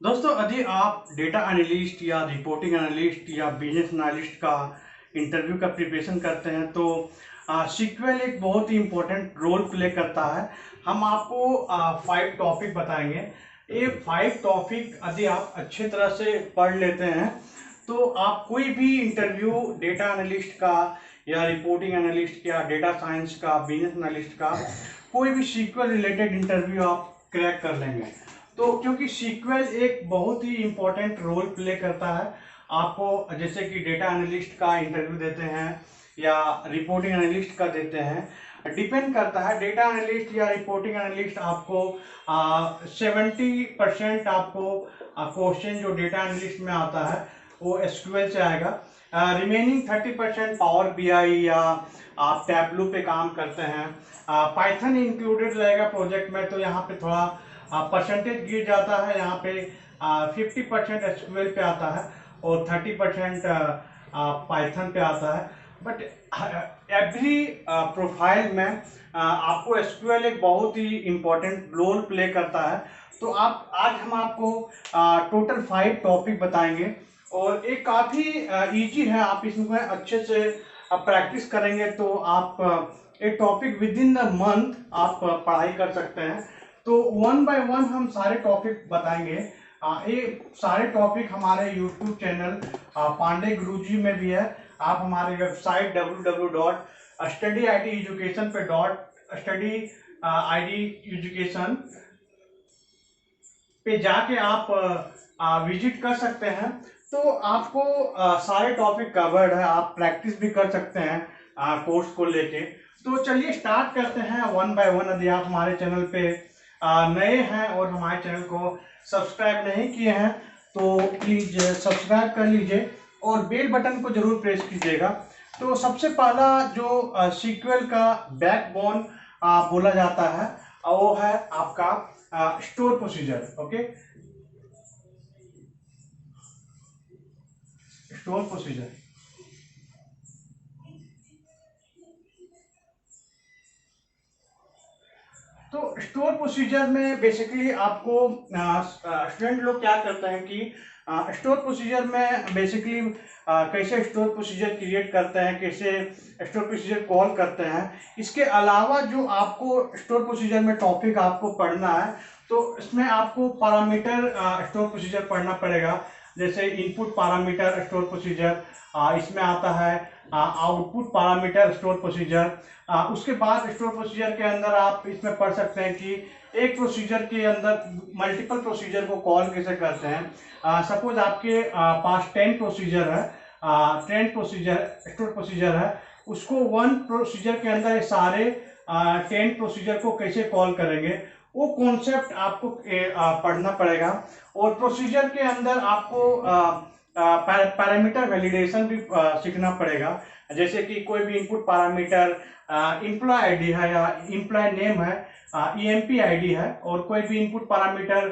दोस्तों, यदि आप डेटा एनालिस्ट या रिपोर्टिंग एनालिस्ट या बिजनेस एनालिस्ट का इंटरव्यू का प्रिपरेशन करते हैं तो सीक्वल एक बहुत ही इम्पोर्टेंट रोल प्ले करता है। हम आपको 5 टॉपिक बताएंगे। ये 5 टॉपिक यदि आप अच्छे तरह से पढ़ लेते हैं तो आप कोई भी इंटरव्यू डेटा एनालिस्ट का या रिपोर्टिंग एनालिस्ट या डेटा साइंस का, बिजनेस एनालिस्ट का, कोई भी सीक्वल रिलेटेड इंटरव्यू आप क्रैक कर लेंगे। तो क्योंकि सीक्वल एक बहुत ही इम्पोर्टेंट रोल प्ले करता है आपको, जैसे कि डेटा एनालिस्ट का इंटरव्यू देते हैं या रिपोर्टिंग एनालिस्ट का देते हैं, डिपेंड करता है। डेटा एनालिस्ट या रिपोर्टिंग एनालिस्ट आपको 70% आपको क्वेश्चन जो डेटा एनालिस्ट में आता है वो एसक्यूएल से आएगा। रिमेनिंग 30% पावर बीआई या आप टैबलू पे काम करते हैं, पाइथन इंक्लूडेड रहेगा प्रोजेक्ट में, तो यहाँ पे थोड़ा परसेंटेज गिर जाता है। यहाँ पे 50% एसक्यूएल पे आता है और 30% पाइथन पे आता है। बट एवरी प्रोफाइल में आपको एसक्यूएल एक बहुत ही इम्पोर्टेंट रोल प्ले करता है। तो आप आज हम आपको टोटल 5 टॉपिक बताएंगे और ये काफ़ी इजी है। आप इसमें अच्छे से प्रैक्टिस करेंगे तो आप एक topic with in the month आप पढ़ाई कर सकते हैं। तो वन बाय वन हम सारे टॉपिक बताएंगे। ये सारे टॉपिक हमारे यूट्यूब चैनल पांडे गुरुजी में भी है। आप हमारे वेबसाइट www.studyideducation पे .studyideducation पे जाके आप विजिट कर सकते हैं। तो आपको सारे टॉपिक कवर्ड है, आप प्रैक्टिस भी कर सकते हैं कोर्स को लेके। तो चलिए स्टार्ट करते हैं वन बाय वन। यदि आप हमारे चैनल पे नए हैं और हमारे चैनल को सब्सक्राइब नहीं किए हैं तो प्लीज सब्सक्राइब कर लीजिए और बेल बटन को जरूर प्रेस कीजिएगा। तो सबसे पहला जो सीक्वल का बैकबोन बोला जाता है वो है आपका store procedure. Okay, store procedure. तो स्टोर प्रोसीजर में बेसिकली आपको स्टूडेंट लोग क्या करते हैं कि स्टोर प्रोसीजर में बेसिकली कैसे स्टोर प्रोसीजर क्रिएट करते हैं, कैसे स्टोर प्रोसीजर कॉल करते हैं। इसके अलावा जो आपको स्टोर प्रोसीजर में टॉपिक आपको पढ़ना है तो इसमें आपको पैरामीटर स्टोर प्रोसीजर पढ़ना पड़ेगा। जैसे इनपुट पैरामीटर स्टोर प्रोसीजर इसमें आता है, आउटपुट पैरामीटर स्टोर प्रोसीजर। उसके बाद स्टोर प्रोसीजर के अंदर आप इसमें पढ़ सकते हैं कि एक प्रोसीजर के अंदर मल्टीपल प्रोसीजर को कॉल कैसे करते हैं। सपोज आपके पास 10 प्रोसीजर है, 10 प्रोसीजर स्टोर प्रोसीजर है, उसको वन प्रोसीजर के अंदर सारे 10 प्रोसीजर को कैसे कॉल करेंगे वो कॉन्सेप्ट आपको पढ़ना पड़ेगा। और प्रोसीजर के अंदर आपको पैरामीटर वैलिडेशन भी सीखना पड़ेगा। जैसे कि कोई भी इनपुट पैरामीटर एम्प्लॉय आईडी है या एम्प्लॉय नेम है, ईएमपी आईडी है, और कोई भी इनपुट पैरामीटर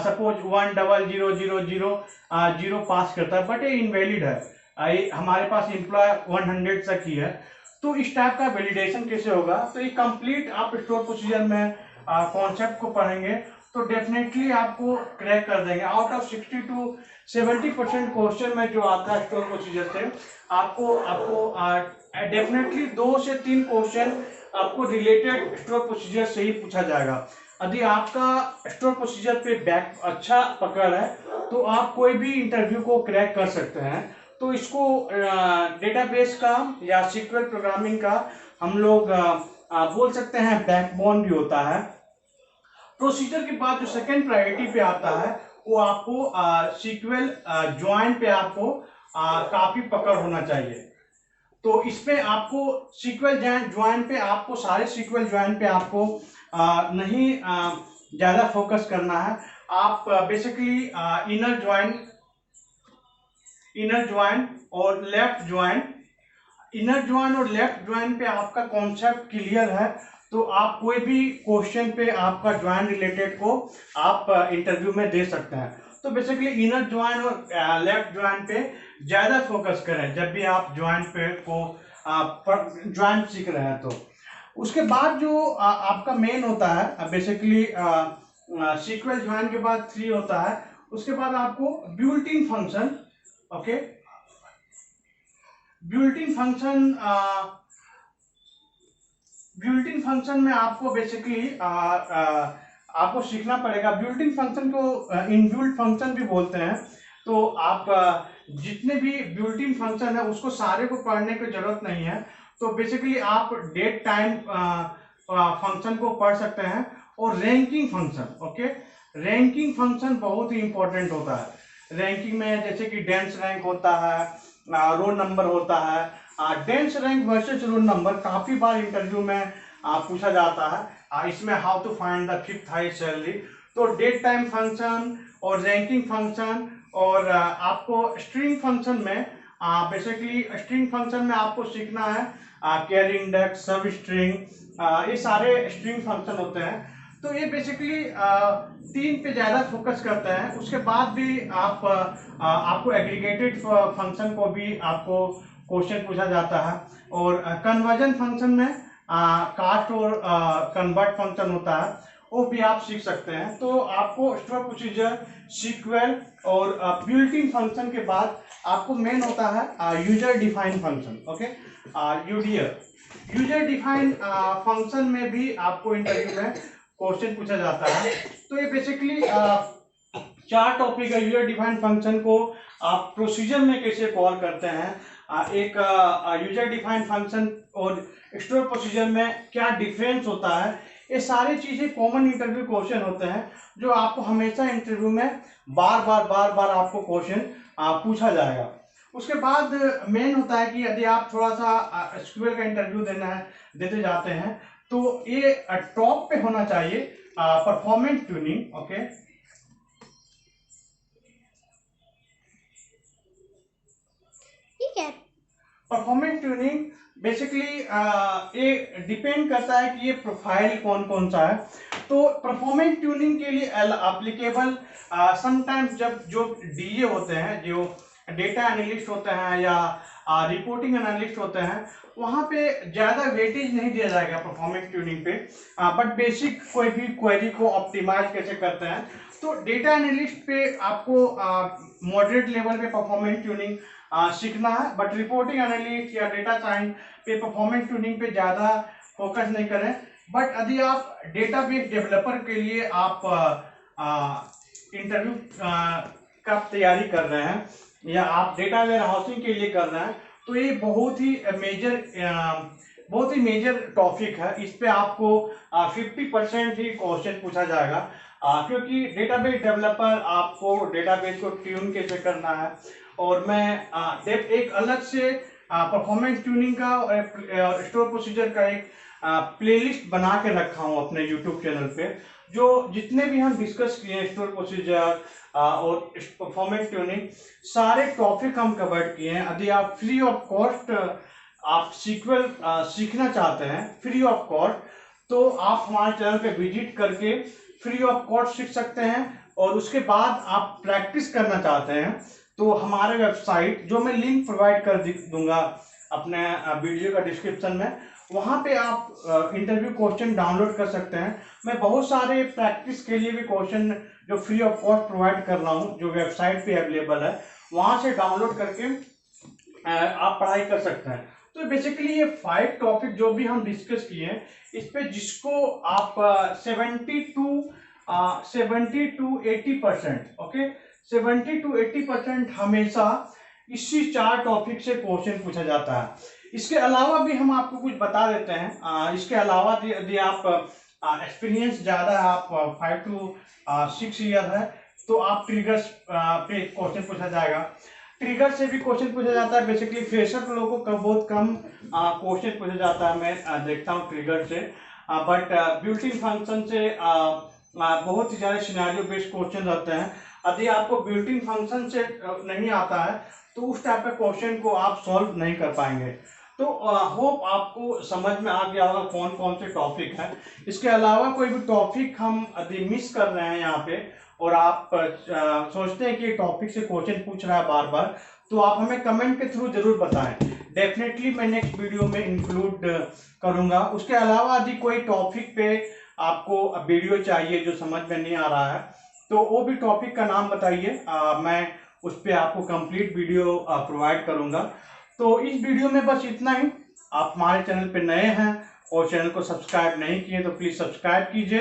सपोज 10000 पास करता है बट ये इनवैलिड है, हमारे पास एम्प्लॉय 100 तक ही है। तो इस टाइप का वैलिडेशन कैसे होगा, तो ये कंप्लीट आप स्टोर प्रोसीजर में कॉन्सेप्ट को पढ़ेंगे तो डेफिनेटली आपको क्रैक कर देंगे। आउट ऑफ 60 to 70% क्वेश्चन में जो आता है स्टोर प्रोसीजर से आपको डेफिनेटली 2 से 3 क्वेश्चन आपको रिलेटेड स्टोर प्रोसीजर से ही पूछा जाएगा। यदि आपका स्टोर प्रोसीजर पे बैक अच्छा पकड़ है तो आप कोई भी इंटरव्यू को क्रैक कर सकते हैं। तो इसको डेटाबेस का या सीक्वल प्रोग्रामिंग का हम लोग बोल सकते हैं बैकबोन भी होता है। प्रोसीजर के बाद जो सेकंड प्रायोरिटी पे आता है वो आपको सीक्वल ज्वाइन पे आपको काफी पकड़ होना चाहिए। तो इसमें आपको सीक्वल ज्वाइन पे आपको सारे सीक्वल ज्वाइन पे आपको नहीं ज्यादा फोकस करना है। आप बेसिकली इनर ज्वाइन और लेफ्ट ज्वाइन, इनर ज्वाइन और लेफ्ट ज्वाइन पे आपका कॉन्सेप्ट क्लियर है तो आप कोई भी क्वेश्चन पे आपका ज्वाइन रिलेटेड को आप इंटरव्यू में दे सकते हैं। तो बेसिकली इनर ज्वाइन और लेफ्ट ज्वाइन पे ज्यादा फोकस करें जब भी आप ज्वाइन पे को ज्वाइन सीख रहे हैं। तो उसके बाद जो आपका मेन होता है बेसिकली सीक्वल ज्वाइन के बाद 3 होता है उसके बाद आपको bulletin function, okay, bulletin function में आपको बेसिकली आपको सीखना पड़ेगा। बुलेटिन फंक्शन को इनबिल्ट फंक्शन भी बोलते हैं। तो आप जितने भी बुलेटिन फंक्शन है उसको सारे को पढ़ने की जरूरत नहीं है। तो बेसिकली आप डेट टाइम फंक्शन को पढ़ सकते हैं। और ranking function, okay, ranking function बहुत ही इंपॉर्टेंट होता है। रैंकिंग में जैसे कि डेंस रैंक होता है, रोल नंबर होता है। Dense rank versus roll number काफी बार इंटरव्यू में पूछा जाता है। इसमें how to find the fifth highest salary. तो डेट टाइम फंक्शन और रैंकिंग फंक्शन और आपको स्ट्रिंग फंक्शन में बेसिकली स्ट्रिंग फंक्शन में आपको सीखना है कैरी इंडेक्स, सब स्ट्रिंग, ये सारे स्ट्रिंग फंक्शन होते हैं। तो ये बेसिकली 3 पे ज्यादा फोकस करते हैं। उसके बाद भी आपको एग्रीगेटेड फंक्शन को भी आपको क्वेश्चन पूछा जाता है। और कन्वर्जन फंक्शन में कास्ट और कन्वर्ट फंक्शन होता है, वो भी आप सीख सकते हैं। तो आपको स्टोर प्रोसीजर, सीक्वेल और बुलेटिन फंक्शन के बाद आपको मेन होता है user define function, okay, user define function में भी आपको इंटरव्यू में क्वेश्चन पूछा जाता है। तो ये बेसिकली 4 टॉपिक है। यूजर डिफाइन फंक्शन को आप प्रोसीजर में कैसे कॉल करते हैं, एक यूजर डिफाइन फंक्शन और स्टोर प्रोसीजर में क्या डिफरेंस होता है, ये सारी चीजें कॉमन इंटरव्यू क्वेश्चन होते हैं जो आपको हमेशा इंटरव्यू में बार बार आपको क्वेश्चन पूछा जाएगा। उसके बाद मेन होता है कि यदि आप थोड़ा सा एसक्यूएल का इंटरव्यू देते जाते हैं तो ये टॉप पे होना चाहिए परफॉर्मेंस ट्यूनिंग, ओके। ठीक है, परफॉर्मेंस ट्यूनिंग बेसिकली ये डिपेंड करता है कि ये प्रोफाइल कौन कौन सा है। तो परफॉर्मेंस ट्यूनिंग के लिए एप्लीकेबल समटाइम्स जब जो डीए होते हैं, जो डेटा एनालिस्ट होते हैं या रिपोर्टिंग एनालिस्ट होते हैं, वहां पे ज्यादा वेटेज नहीं दिया जाएगा परफॉर्मेंस ट्यूनिंग पे। बट बेसिक कोई भी क्वेरी को ऑप्टिमाइज कैसे करते हैं, तो डेटा एनालिस्ट पे आपको मॉडरेट लेवल पे परफॉर्मेंस ट्यूनिंग सीखना है। बट रिपोर्टिंग एनालिस्ट या डेटा साइंस पे परफॉर्मेंस ट्यूनिंग पे ज्यादा फोकस नहीं करें। बट यदि आप डेटाबेस डेवलपर के लिए आप इंटरव्यू का तैयारी कर रहे हैं या आप डेटा वेयर हाउसिंग के लिए कर रहे हैं, तो ये बहुत ही मेजर टॉपिक है। इस पे आपको 50% ही क्वेश्चन पूछा जाएगा, क्योंकि डेटाबेस डेवलपर आपको डेटाबेस को ट्यून कैसे करना है। और मैं एक अलग से परफॉर्मेंस ट्यूनिंग का और स्टोर प्रोसीजर का एक प्लेलिस्ट बना के रखा हूँ अपने यूट्यूब चैनल पे, जो जितने भी हम डिस्कस किए हैं स्टोर प्रोसीजर और परफॉर्मेंस ट्यूनिंग, सारे टॉपिक हम कवर किए हैं। यदि आप फ्री ऑफ कॉस्ट आप सीक्वल सीखना चाहते हैं फ्री ऑफ कॉस्ट, तो आप हमारे चैनल पे विजिट करके फ्री ऑफ कॉस्ट सीख सकते हैं। और उसके बाद आप प्रैक्टिस करना चाहते हैं तो हमारे वेबसाइट, जो मैं लिंक प्रोवाइड कर दूंगा अपने वीडियो का डिस्क्रिप्शन में, वहां पे आप इंटरव्यू क्वेश्चन डाउनलोड कर सकते हैं। मैं बहुत सारे प्रैक्टिस के लिए भी क्वेश्चन जो फ्री ऑफ कॉस्ट प्रोवाइड कर रहा हूँ, जो वेबसाइट पे अवेलेबल है, वहां से डाउनलोड करके आप पढ़ाई कर सकते हैं। तो बेसिकली ये 5 टॉपिक जो भी हम डिस्कस किए हैं, इस पे जिसको आप 70 to 80%, ओके, 70 to 80% हमेशा इसी 4 टॉपिक से क्वेश्चन पूछा जाता है। इसके अलावा भी हम आपको कुछ बता देते हैं। इसके अलावा यदि आप एक्सपीरियंस ज्यादा है, आप 5 to 6 ईयर है, तो आप ट्रिगर्स पे क्वेश्चन पूछा जाएगा। ट्रिगर से भी क्वेश्चन पूछा जाता है। बेसिकली फ्रेशर लोगों को बहुत कम क्वेश्चन पूछा जाता है, मैं देखता हूँ ट्रिगर से। बट बुलेटिन फंक्शन से बहुत ही ज्यादा सिनेरियो बेस्ड क्वेश्चन रहते हैं। यदि आपको बुलेटिन फंक्शन से नहीं आता है तो उस टाइप के क्वेश्चन को आप सॉल्व नहीं कर पाएंगे। तो होप आपको समझ में आ गया होगा कौन कौन से टॉपिक है। इसके अलावा कोई भी टॉपिक हम यदि मिस कर रहे हैं यहाँ पे, और आप सोचते हैं कि टॉपिक से क्वेश्चन पूछ रहा है बार बार, तो आप हमें कमेंट के थ्रू जरूर बताएं। डेफिनेटली मैं नेक्स्ट वीडियो में इंक्लूड करूंगा। उसके अलावा यदि कोई टॉपिक पे आपको वीडियो चाहिए जो समझ में नहीं आ रहा है, तो वो भी टॉपिक का नाम बताइए, मैं उस पर आपको कंप्लीट वीडियो प्रोवाइड करूंगा। तो इस वीडियो में बस इतना ही। आप हमारे चैनल पे नए हैं और चैनल को सब्सक्राइब नहीं किए तो प्लीज़ सब्सक्राइब कीजिए।